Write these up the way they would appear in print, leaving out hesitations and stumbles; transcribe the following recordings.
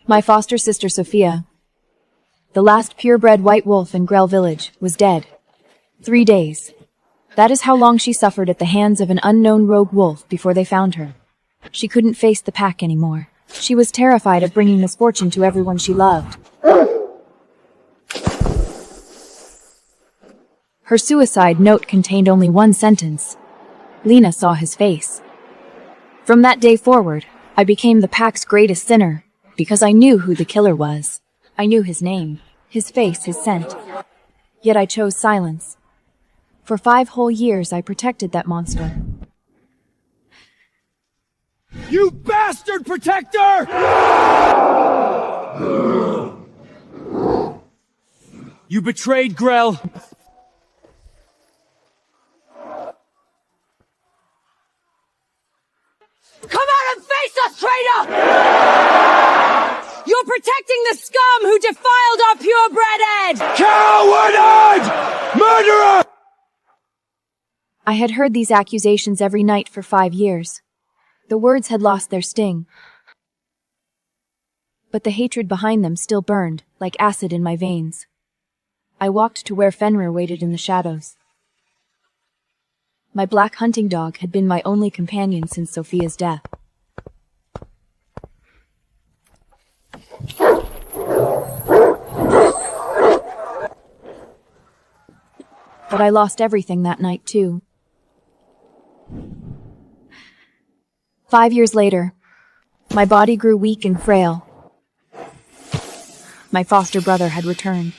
My foster sister Sophia, the last purebred white wolf in Grell village, was dead. 3 days. That is how long she suffered at the hands of an unknown rogue wolf before they found her. She couldn't face the pack anymore. She was terrified of bringing misfortune to everyone she loved. Her suicide note contained only one sentence. Lena saw his face. From that day forward, I became the pack's greatest sinner, because I knew who the killer was. I knew his name, his face, his scent. Yet I chose silence. For 5 whole years I protected that monster. You bastard protector! You betrayed Grell. Come out and face us, traitor! You're protecting the scum who defiled our purebred Ed! Coward! Murderer! I had heard these accusations every night for 5 years. The words had lost their sting. But the hatred behind them still burned, like acid in my veins. I walked to where Fenrir waited in the shadows. My black hunting dog had been my only companion since Sophia's death. But I lost everything that night, too. 5 years later, my body grew weak and frail. My foster brother had returned.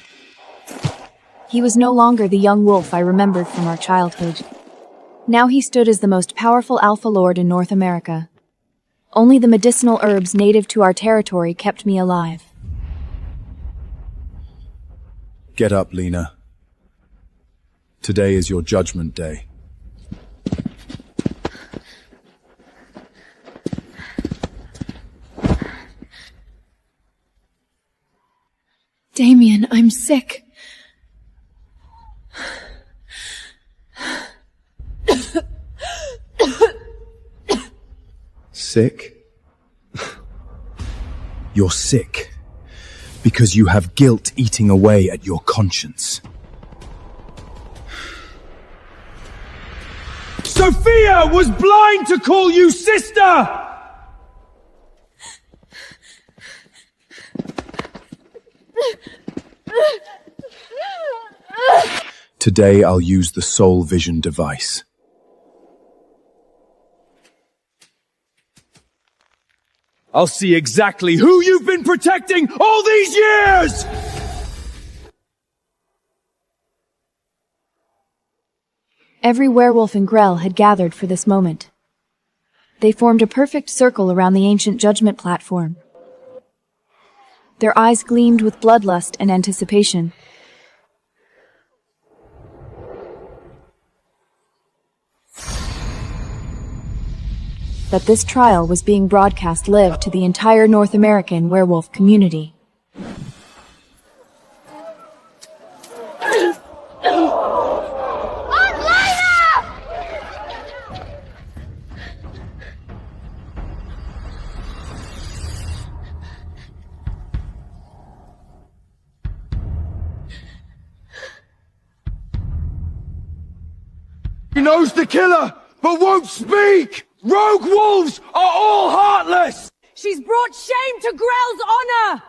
He was no longer the young wolf I remembered from our childhood. Now he stood as the most powerful alpha lord in North America. Only the medicinal herbs native to our territory kept me alive. Get up, Lena. Today is your judgment day. Damien, I'm sick. Sick? You're sick because you have guilt eating away at your conscience. Sophia was blind to call you sister! Today I'll use the soul vision device. I'll see exactly who you've been protecting all these years! Every werewolf in Grell had gathered for this moment. They formed a perfect circle around the ancient judgment platform. Their eyes gleamed with bloodlust and anticipation. That this trial was being broadcast live to the entire North American werewolf community. He knows the killer, but won't speak! Rogue wolves are all heartless! She's brought shame to Grell's honor!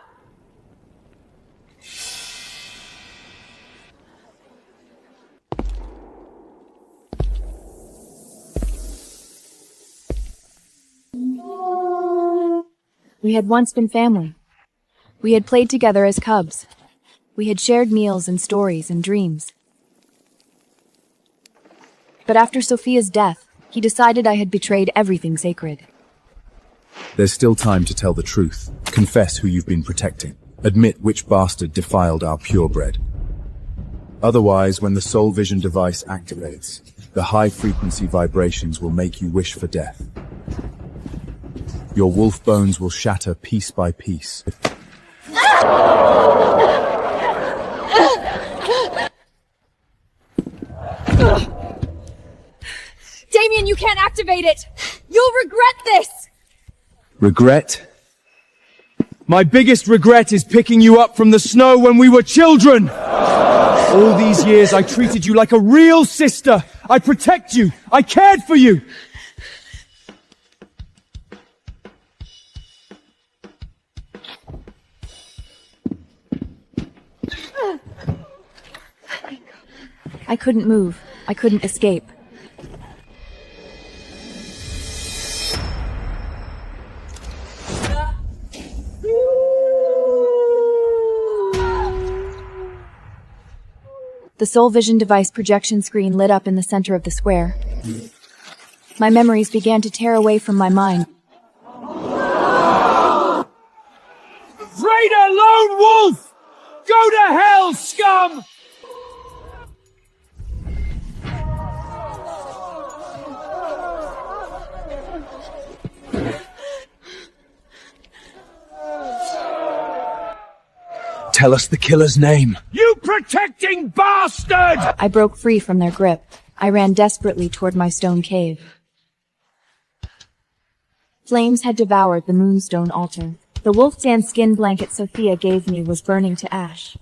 We had once been family. We had played together as cubs. We had shared meals and stories and dreams. But after Sophia's death, he decided I had betrayed everything sacred. There's still time to tell the truth. Confess who you've been protecting. Admit which bastard defiled our purebred. Otherwise, when the soul vision device activates, the high-frequency vibrations will make you wish for death. Your wolf bones will shatter piece by piece. Damien, you can't activate it! You'll regret this! Regret? My biggest regret is picking you up from the snow when we were children. All these years I treated you like a real sister. I protect you. I cared for you. I couldn't move. I couldn't escape. The soul vision device projection screen lit up in the center of the square. My memories began to tear away from my mind. Traitor lone wolf! Go to hell, scum! Tell us the killer's name. You protecting bastard! I broke free from their grip. I ran desperately toward my stone cave. Flames had devoured the moonstone altar. The wolf-tan skin blanket Sophia gave me was burning to ash.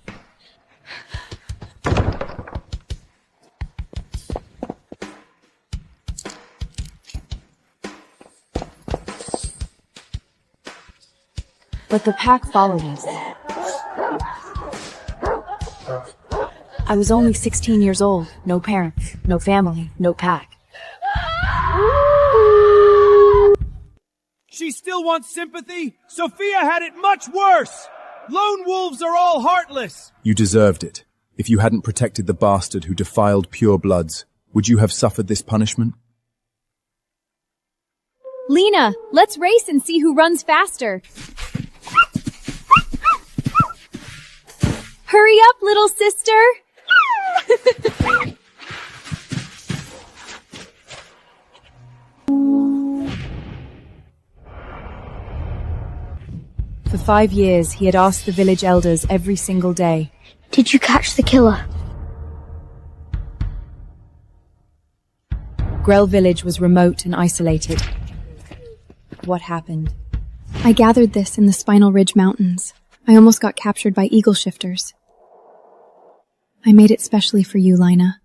But the pack followed us. I was only 16 years old, no parents, no family, no pack. She still wants sympathy? Sophia had it much worse! Lone wolves are all heartless! You deserved it. If you hadn't protected the bastard who defiled pure bloods, would you have suffered this punishment? Lena, let's race and see who runs faster. Hurry up, little sister! For 5 years, he had asked the village elders every single day. Did you catch the killer? Grell village was remote and isolated. What happened? I gathered this in the Spinal Ridge Mountains. I almost got captured by eagle shifters. I made it specially for you, Lina.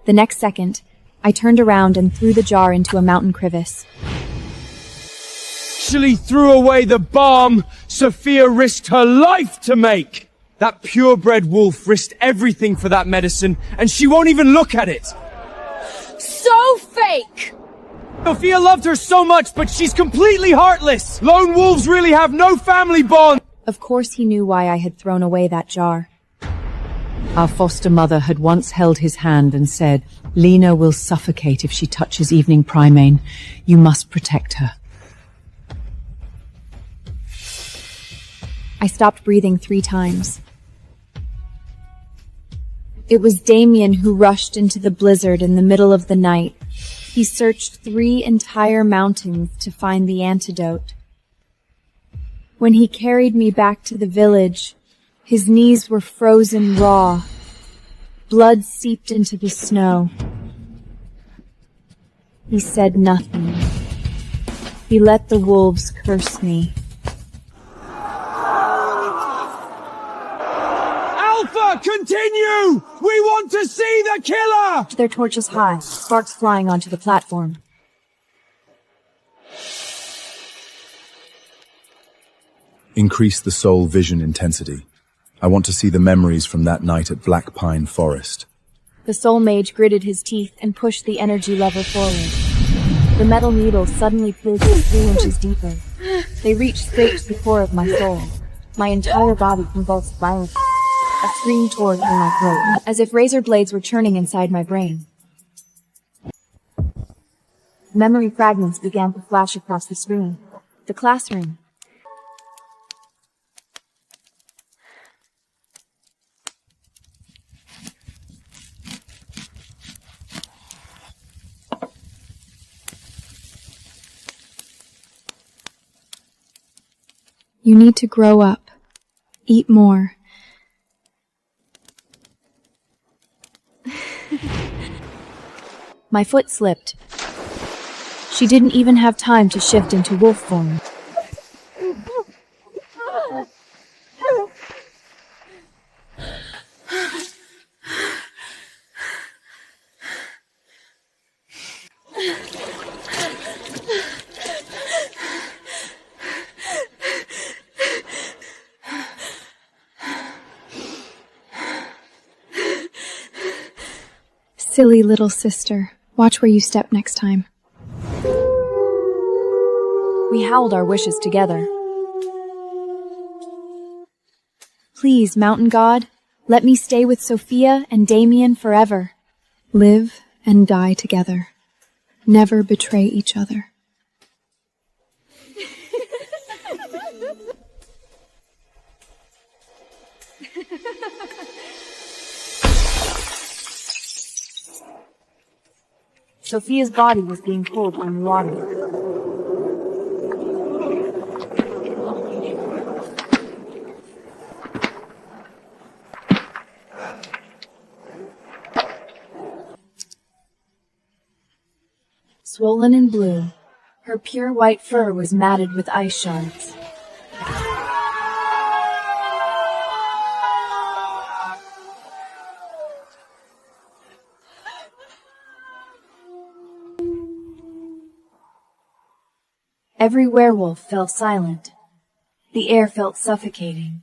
The next second, I turned around and threw the jar into a mountain crevice. Actually threw away the bomb Sophia risked her life to make! That purebred wolf risked everything for that medicine, and she won't even look at it! So fake! Sophia loved her so much, but she's completely heartless! Lone wolves really have no family bond! Of course he knew why I had thrown away that jar. Our foster mother had once held his hand and said, "Lena will suffocate if she touches evening primane. You must protect her." I stopped breathing 3 times. It was Damien who rushed into the blizzard in the middle of the night. He searched 3 entire mountains to find the antidote. When he carried me back to the village, his knees were frozen raw. Blood seeped into the snow. He said nothing. He let the wolves curse me. Alpha, continue! We want to see the killer! Their torches high, sparks flying onto the platform. Increase the soul vision intensity. I want to see the memories from that night at Black Pine Forest. The soul mage gritted his teeth and pushed the energy lever forward. The metal needles suddenly pierced 3 inches deeper. They reached straight to the core of my soul. My entire body convulsed violently. A scream tore through my throat, as if razor blades were churning inside my brain. Memory fragments began to flash across the screen. The classroom. You need to grow up. Eat more. My foot slipped. She didn't even have time to shift into wolf form. Silly little sister. Watch where you step next time. We howled our wishes together. Please, mountain god, let me stay with Sophia and Damien forever. Live and die together. Never betray each other. Sophia's body was being pulled on water. Swollen and blue, her pure white fur was matted with ice shards. Every werewolf fell silent. The air felt suffocating.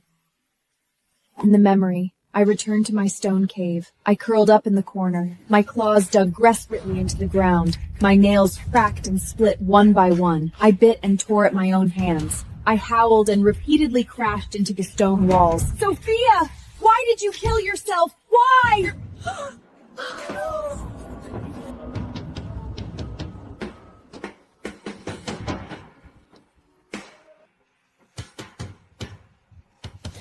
In the memory, I returned to my stone cave. I curled up in the corner. My claws dug desperately into the ground. My nails cracked and split one by one. I bit and tore at my own hands. I howled and repeatedly crashed into the stone walls. Sophia! Why did you kill yourself? Why?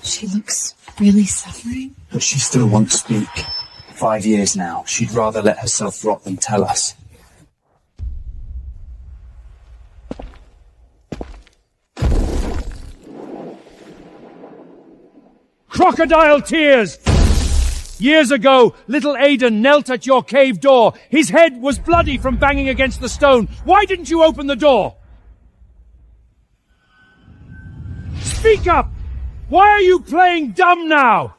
She looks really suffering. But she still won't speak. 5 years now. She'd rather let herself rot than tell us. Crocodile tears! Years ago, little Aidan knelt at your cave door. His head was bloody from banging against the stone. Why didn't you open the door? Speak up! Why are you playing dumb now?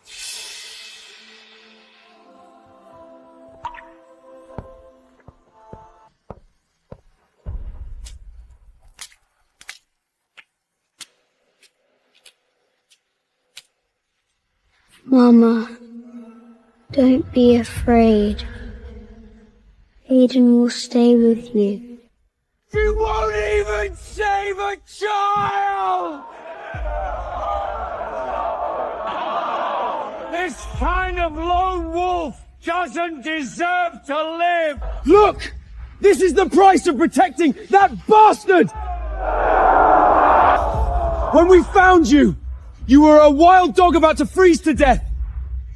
Mama, don't be afraid. Aiden will stay with you. She won't even save a child! This kind of lone wolf doesn't deserve to live! Look! This is the price of protecting that bastard! When we found you, you were a wild dog about to freeze to death.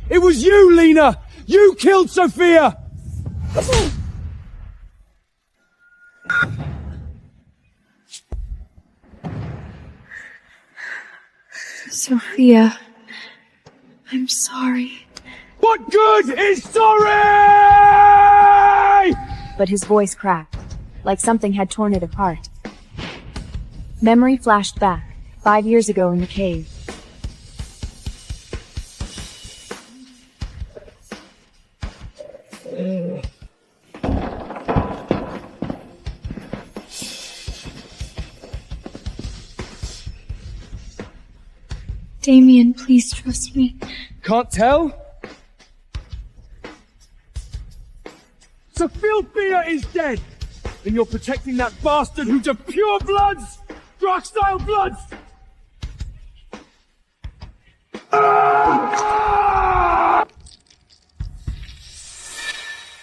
It was you, Lena! You killed Sophia! Sophia, I'm sorry. What good is sorry? But his voice cracked, like something had torn it apart. Memory flashed back, 5 years ago in the cave. Damien, please trust me. Can't tell? Sophia is dead! And you're protecting that bastard who's a pure bloods! Dark-style bloods!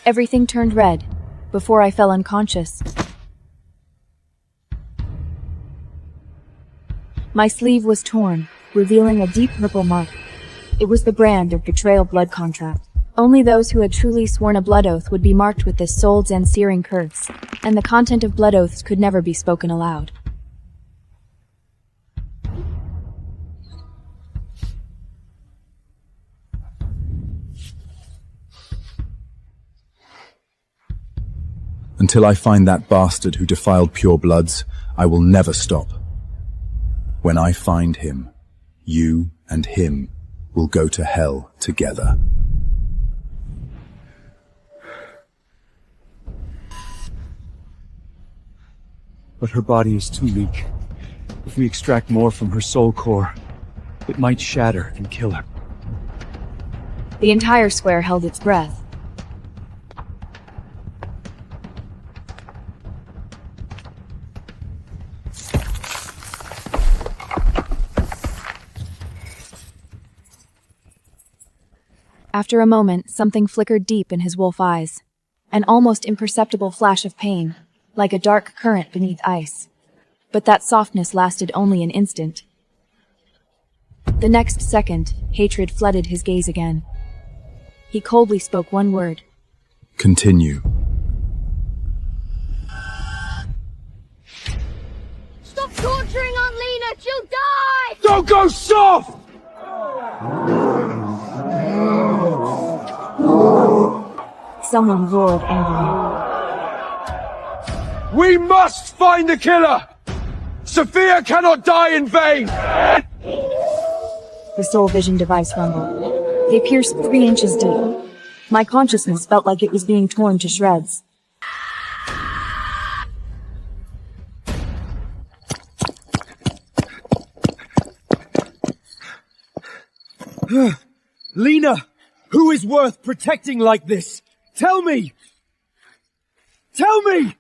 Everything turned red, before I fell unconscious. My sleeve was torn, revealing a deep purple mark. It was the brand of betrayal blood contract. Only those who had truly sworn a blood oath would be marked with this soul's and searing curse, and the content of blood oaths could never be spoken aloud. Until I find that bastard who defiled pure bloods, I will never stop. When I find him, you and him will go to hell together. But her body is too weak. If we extract more from her soul core, it might shatter and kill her. The entire square held its breath. After a moment, something flickered deep in his wolf eyes. An almost imperceptible flash of pain, like a dark current beneath ice. But that softness lasted only an instant. The next second, hatred flooded his gaze again. He coldly spoke one word. Continue. Stop torturing Aunt Lena! She'll die! Don't go soft! Someone roared angrily. We must find the killer! Sophia cannot die in vain! The soul vision device rumbled. They pierced 3 inches deep. My consciousness felt like it was being torn to shreds. Lena, who is worth protecting like this? Tell me! Tell me!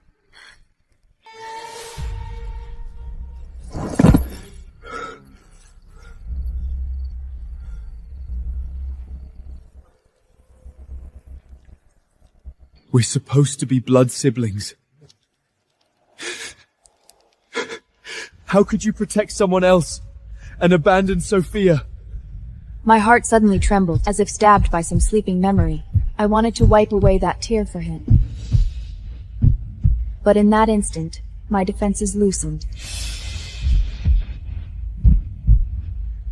We're supposed to be blood siblings. How could you protect someone else and abandon Sophia? My heart suddenly trembled, as if stabbed by some sleeping memory. I wanted to wipe away that tear for him. But in that instant, my defenses loosened.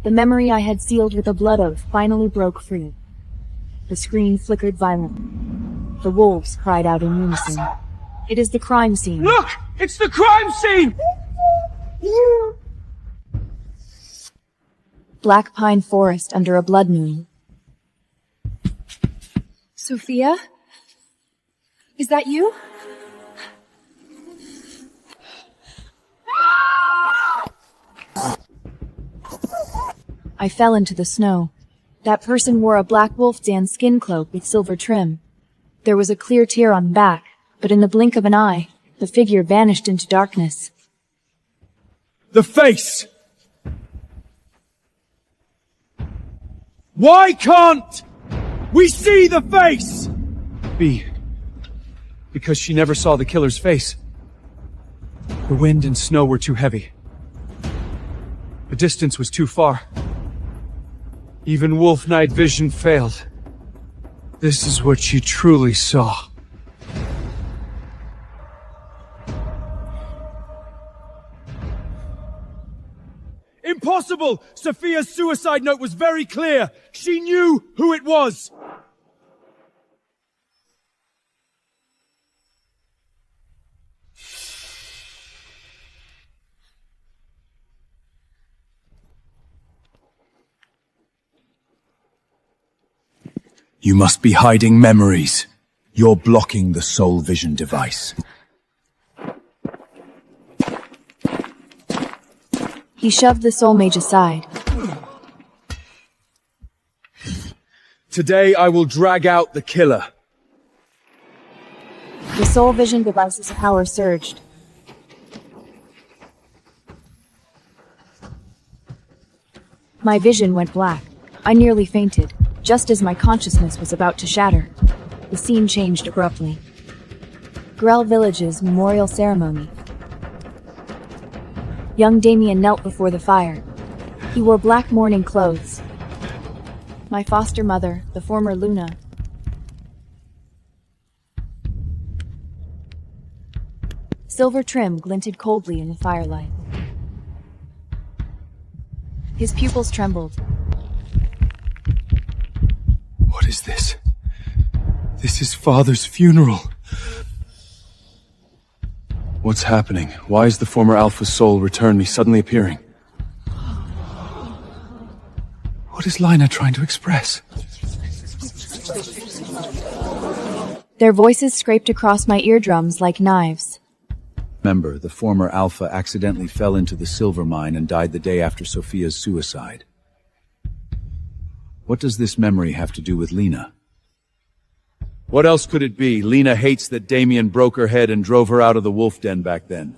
The memory I had sealed with a blood oath finally broke free. The screen flickered violently. The wolves cried out in unison. It is the crime scene. Look! It's the crime scene! Black pine forest under a blood moon. Sophia? Is that you? I fell into the snow. That person wore a black wolf-dan skin cloak with silver trim. There was a clear tear on the back, but in the blink of an eye, the figure vanished into darkness. The face! Why can't we see the face? Because she never saw the killer's face. The wind and snow were too heavy. The distance was too far. Even wolf night vision failed. This is what she truly saw. Impossible! Sophia's suicide note was very clear. She knew who it was. You must be hiding memories. You're blocking the soul vision device. He shoved the soul mage aside. Today I will drag out the killer. The soul vision device's power surged. My vision went black. I nearly fainted, just as my consciousness was about to shatter. The scene changed abruptly. Grell Village's memorial ceremony. Young Damien knelt before the fire. He wore black mourning clothes. My foster mother, the former Luna. Silver trim glinted coldly in the firelight. His pupils trembled. What is this? This is Father's funeral. What's happening? Why is the former Alpha soul returned me suddenly appearing? What is Lina trying to express? Their voices scraped across my eardrums like knives. Remember, the former Alpha accidentally fell into the silver mine and died the day after Sophia's suicide. What does this memory have to do with Lina? What else could it be? Lina hates that Damien broke her head and drove her out of the wolf den back then.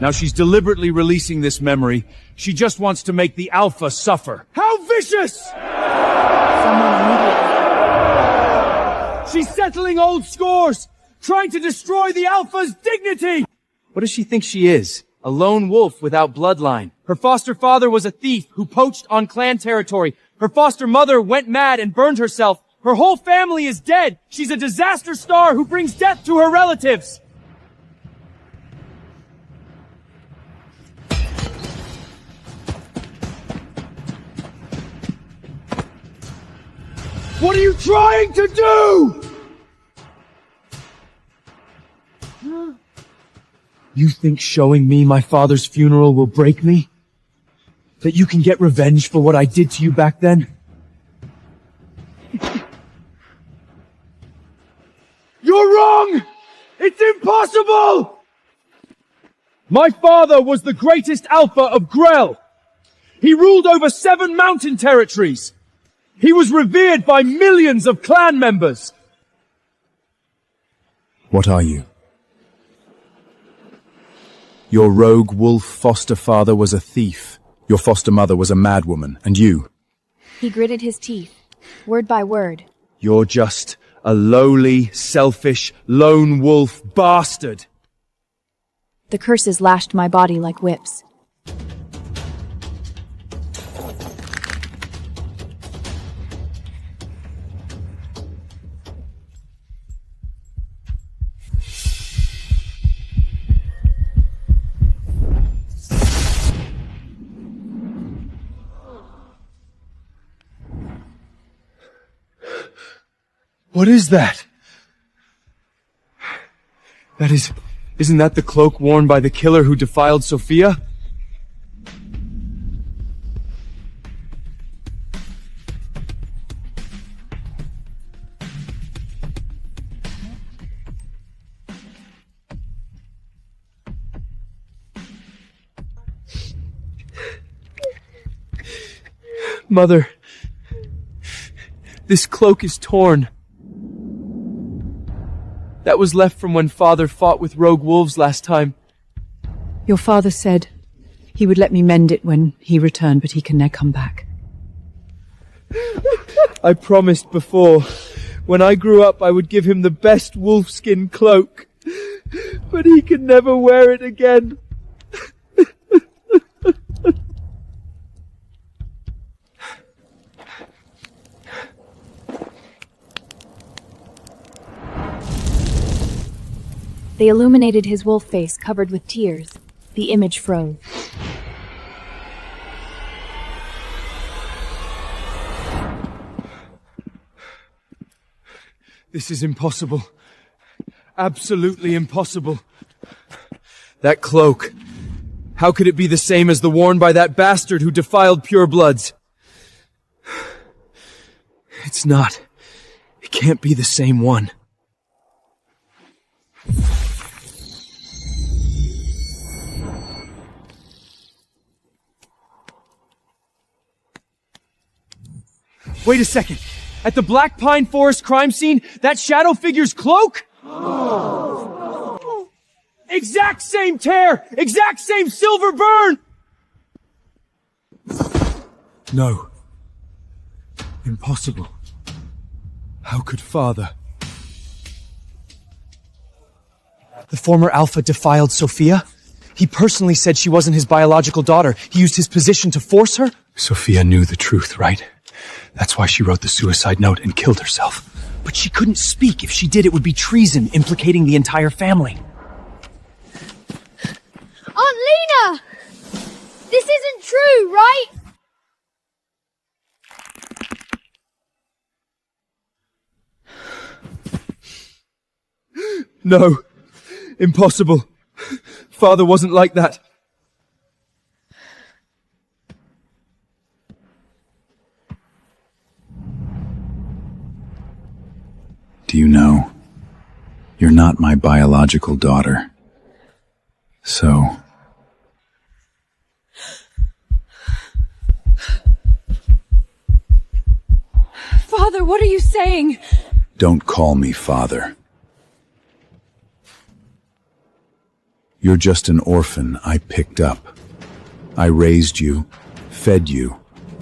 Now she's deliberately releasing this memory. She just wants to make the Alpha suffer. How vicious! Someone immediately. She's settling old scores! Trying to destroy the Alpha's dignity! What does she think she is? A lone wolf without bloodline. Her foster father was a thief who poached on clan territory. Her foster mother went mad and burned herself. Her whole family is dead. She's a disaster star who brings death to her relatives. What are you trying to do? You think showing me my father's funeral will break me? That you can get revenge for what I did to you back then? You're wrong! It's impossible! My father was the greatest Alpha of Grell. He ruled over 7 mountain territories. He was revered by millions of clan members. What are you? Your rogue wolf foster father was a thief. Your foster mother was a madwoman. And you? He gritted his teeth, word by word. You're just a lowly, selfish, lone wolf bastard. The curses lashed my body like whips. What is that? Isn't that the cloak worn by the killer who defiled Sophia? Mother, this cloak is torn. That was left from when Father fought with rogue wolves last time. Your father said he would let me mend it when he returned, but he can never come back. I promised before, when I grew up I would give him the best wolfskin cloak, but he can never wear it again. They illuminated his wolf face covered with tears. The image froze. This is impossible. Absolutely impossible. That cloak. How could it be the same as the worn by that bastard who defiled purebloods? It's not. It can't be the same one. Wait a second. At the Black Pine Forest crime scene, that shadow figure's cloak? Exact same tear! Exact same silver burn! No. Impossible. How could Father? The former Alpha defiled Sophia? He personally said she wasn't his biological daughter. He used his position to force her? Sophia knew the truth, right? That's why she wrote the suicide note and killed herself. But she couldn't speak. If she did, it would be treason, implicating the entire family. Aunt Lena! This isn't true, right? No. Impossible. Father wasn't like that. Do you know, you're not my biological daughter. So... Father, what are you saying? Don't call me father. You're just an orphan I picked up. I raised you, fed you,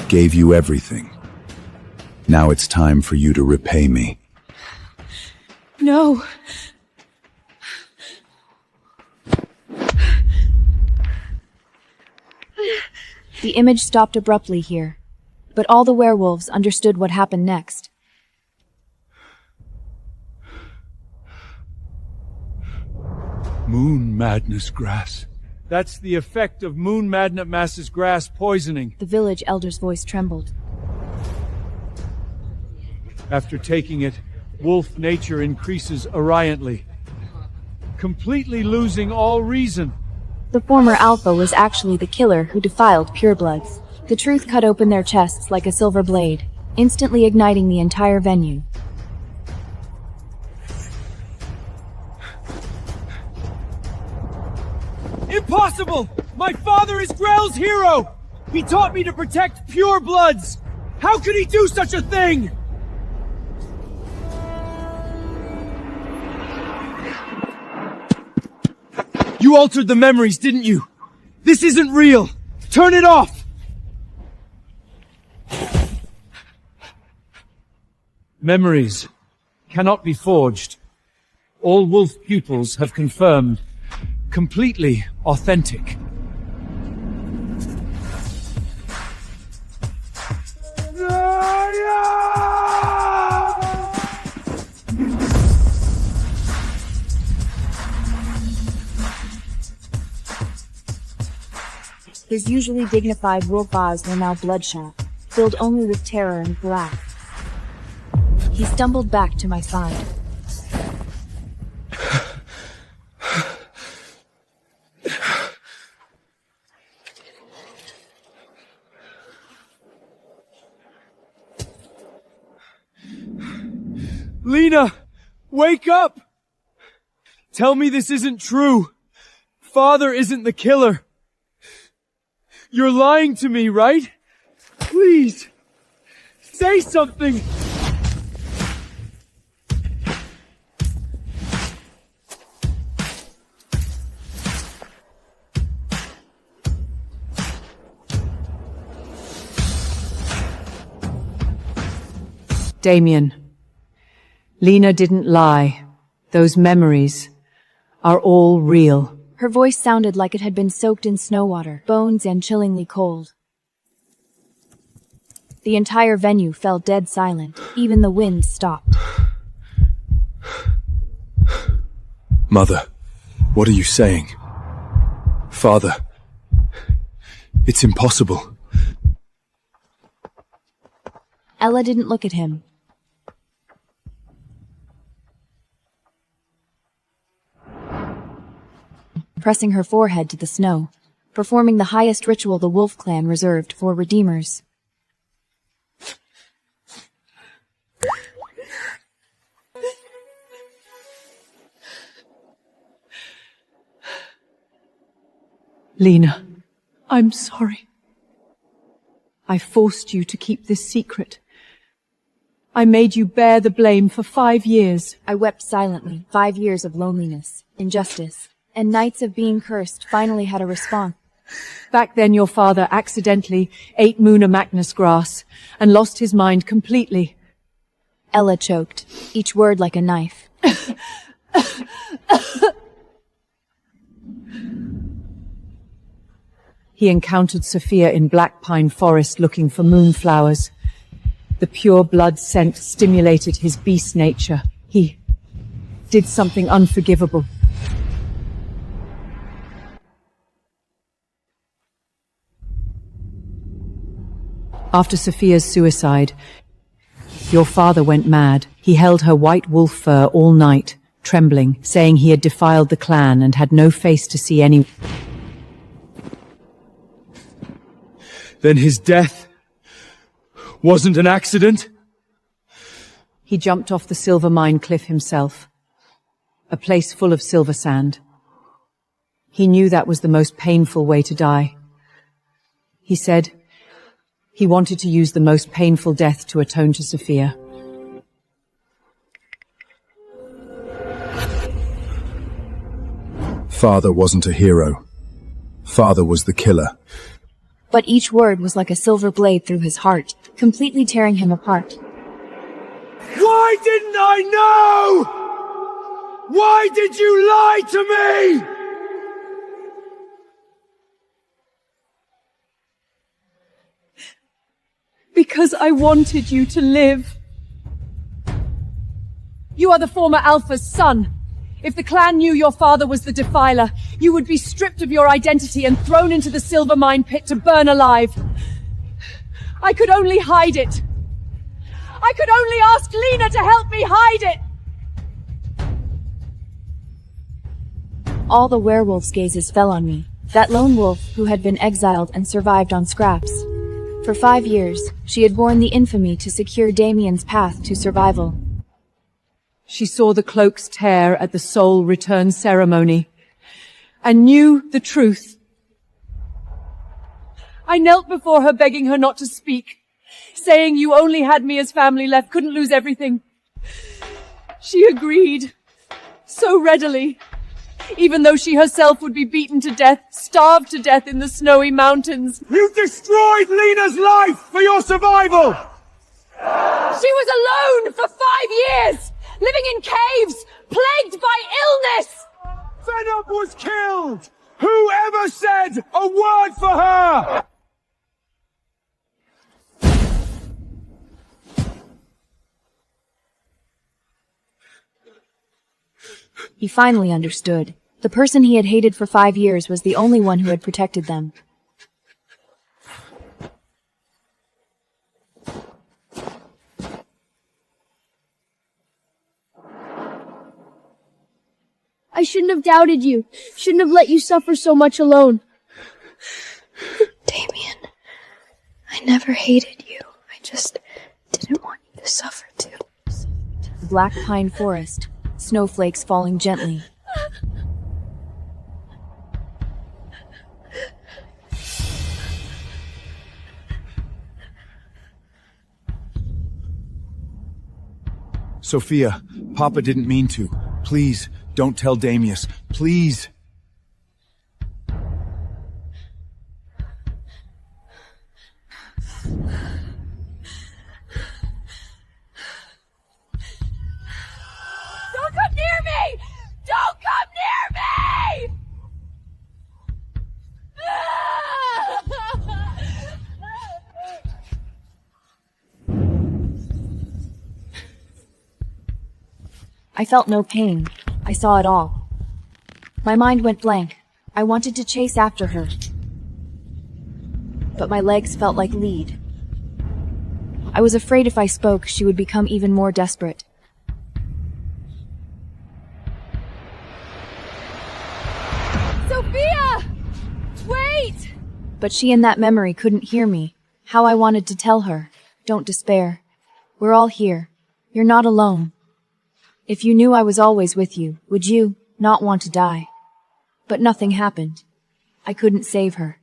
gave you everything. Now it's time for you to repay me. No. The image stopped abruptly here, but all the werewolves understood what happened next. Moon madness grass. That's the effect of moon madness grass poisoning. The village elder's voice trembled. After taking it, wolf nature increases ariantly, completely losing all reason. The former alpha was actually the killer who defiled purebloods. The truth cut open their chests like a silver blade, instantly igniting the entire venue. Impossible! My father is Grell's hero! He taught me to protect purebloods! How could he do such a thing? You altered the memories, didn't you? This isn't real! Turn it off! Memories cannot be forged. All wolf pupils have confirmed. Completely authentic. His usually dignified wolf eyes were now bloodshot, filled only with terror and black. He stumbled back to my side. Lena! Wake up! Tell me this isn't true. Father isn't the killer. You're lying to me, right? Please! Say something! Damien, Lena didn't lie. Those memories are all real. Her voice sounded like it had been soaked in snow water, bones and chillingly cold. The entire venue fell dead silent. Even the wind stopped. Mother, what are you saying? Father, it's impossible. Ella didn't look at him. Pressing her forehead to the snow, performing the highest ritual the wolf clan reserved for redeemers. Lena, I'm sorry. I forced you to keep this secret. I made you bear the blame for 5 years. I wept silently. 5 years of loneliness, injustice, and nights of being cursed finally had a response. Back then your father accidentally ate Muna Magnus grass and lost his mind completely. Ella choked, each word like a knife. He encountered Sophia in Black Pine Forest looking for moonflowers. The pure blood scent stimulated his beast nature. He did something unforgivable. After Sophia's suicide, your father went mad. He held her white wolf fur all night, trembling, saying he had defiled the clan and had no face to see any. Then his death wasn't an accident? He jumped off the silver mine cliff himself, a place full of silver sand. He knew that was the most painful way to die. He said he wanted to use the most painful death to atone to Sophia. Father wasn't a hero. Father was the killer. But each word was like a silver blade through his heart, completely tearing him apart. Why didn't I know? Why did you lie to me? Because I wanted you to live. You are the former Alpha's son. If the clan knew your father was the defiler, you would be stripped of your identity and thrown into the silver mine pit to burn alive. I could only hide it. I could only ask Lena to help me hide it. All the werewolf's gazes fell on me, that lone wolf who had been exiled and survived on scraps. For 5 years, she had borne the infamy to secure Damien's path to survival. She saw the cloaks tear at the soul return ceremony and knew the truth. I knelt before her begging her not to speak, saying you only had me as family left, couldn't lose everything. She agreed, so readily, even though she herself would be beaten to death, starved to death in the snowy mountains. You destroyed Lena's life for your survival! She was alone for 5 years, living in caves, plagued by illness! Venom was killed! Whoever said a word for her? He finally understood. The person he had hated for 5 years was the only one who had protected them. I shouldn't have doubted you. Shouldn't have let you suffer so much alone. Damien, I never hated you. I just didn't want you to suffer too. Black pine forest, snowflakes falling gently. Sophia, Papa didn't mean to. Please, don't tell Damius. Please. Don't come near me! Don't come near me! I felt no pain. I saw it all. My mind went blank. I wanted to chase after her. But my legs felt like lead. I was afraid if I spoke, she would become even more desperate. Sophia! Wait! But she in that memory couldn't hear me. How I wanted to tell her. Don't despair. We're all here. You're not alone. If you knew I was always with you, would you not want to die? But nothing happened. I couldn't save her.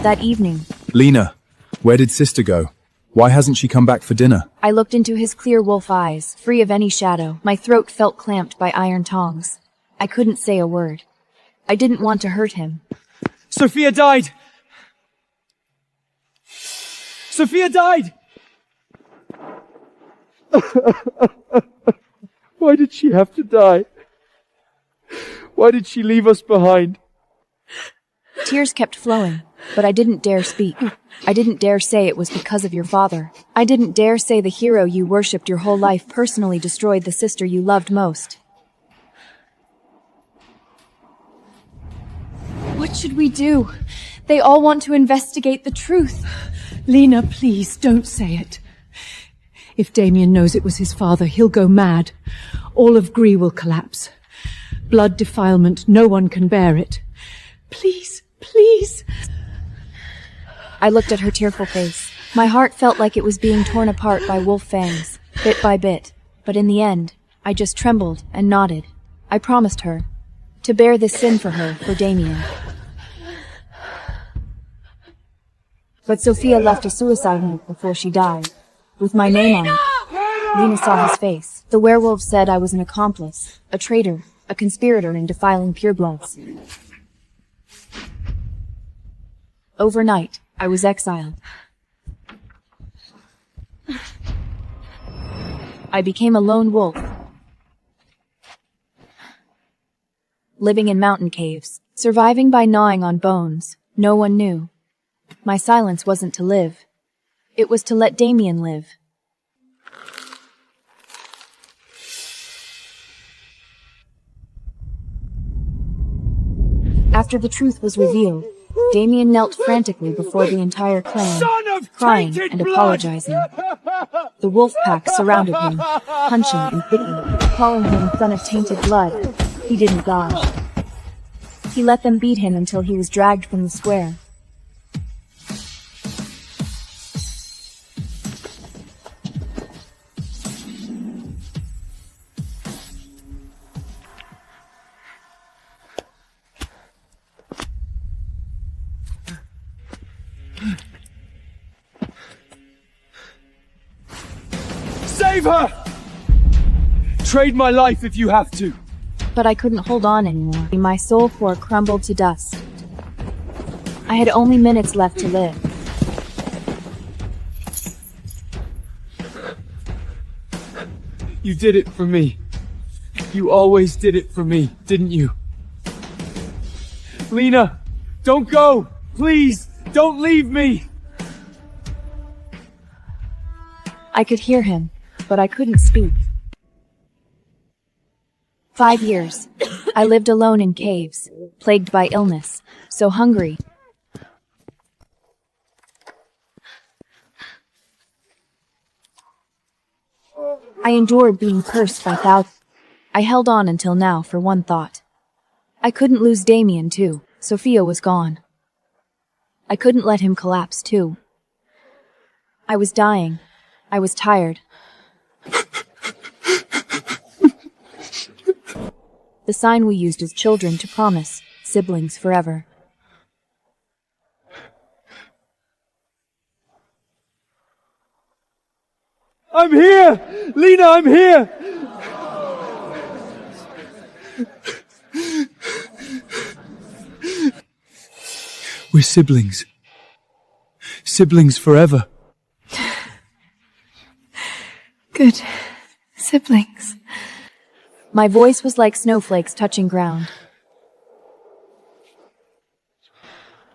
That evening, Lena, where did sister go? Why hasn't she come back for dinner? I looked into his clear wolf eyes, free of any shadow. My throat felt clamped by iron tongs. I couldn't say a word. I didn't want to hurt him. Sophia died! Sophia died! Why did she have to die? Why did she leave us behind? Tears kept flowing, but I didn't dare speak. I didn't dare say it was because of your father. I didn't dare say the hero you worshipped your whole life personally destroyed the sister you loved most. What should we do? They all want to investigate the truth. Lena, please, don't say it. If Damien knows it was his father, he'll go mad. All of Gree will collapse. Blood defilement, no one can bear it. Please, please. I looked at her tearful face. My heart felt like it was being torn apart by wolf fangs, bit by bit. But in the end, I just trembled and nodded. I promised her to bear this sin for her, for Damien. But Sophia left a suicide note before she died, with my name on it. Lena saw his face. The werewolf said I was an accomplice, a traitor, a conspirator in defiling purebloods. Overnight, I was exiled. I became a lone wolf, living in mountain caves, surviving by gnawing on bones. No one knew. My silence wasn't to live. It was to let Damien live. After the truth was revealed, Damien knelt frantically before the entire clan, crying and apologizing. The wolf pack surrounded him, punching and kicking, calling him son of tainted blood. He didn't dodge. He let them beat him until he was dragged from the square. Save her! Trade my life if you have to. But I couldn't hold on anymore. My soul core crumbled to dust. I had only minutes left to live. You did it for me. You always did it for me, didn't you? Lena, don't go! Please, don't leave me! I could hear him, but I couldn't speak. 5 years. I lived alone in caves, plagued by illness, so hungry. I endured being cursed by thousands. I held on until now for one thought. I couldn't lose Damien too. Sophia was gone. I couldn't let him collapse too. I was dying. I was tired. The sign we used as children to promise, siblings forever. I'm here! Lena, I'm here! We're siblings. Siblings forever. Good. Siblings. My voice was like snowflakes touching ground.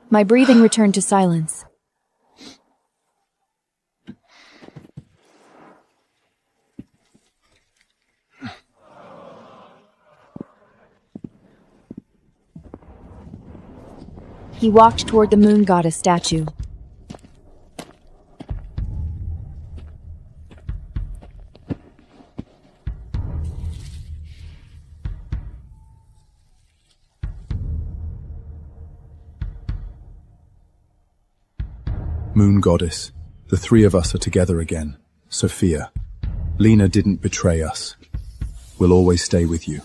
My breathing returned to silence. He walked toward the moon goddess statue. Moon goddess, the three of us are together again. Sophia, Lena didn't betray us. We'll always stay with you.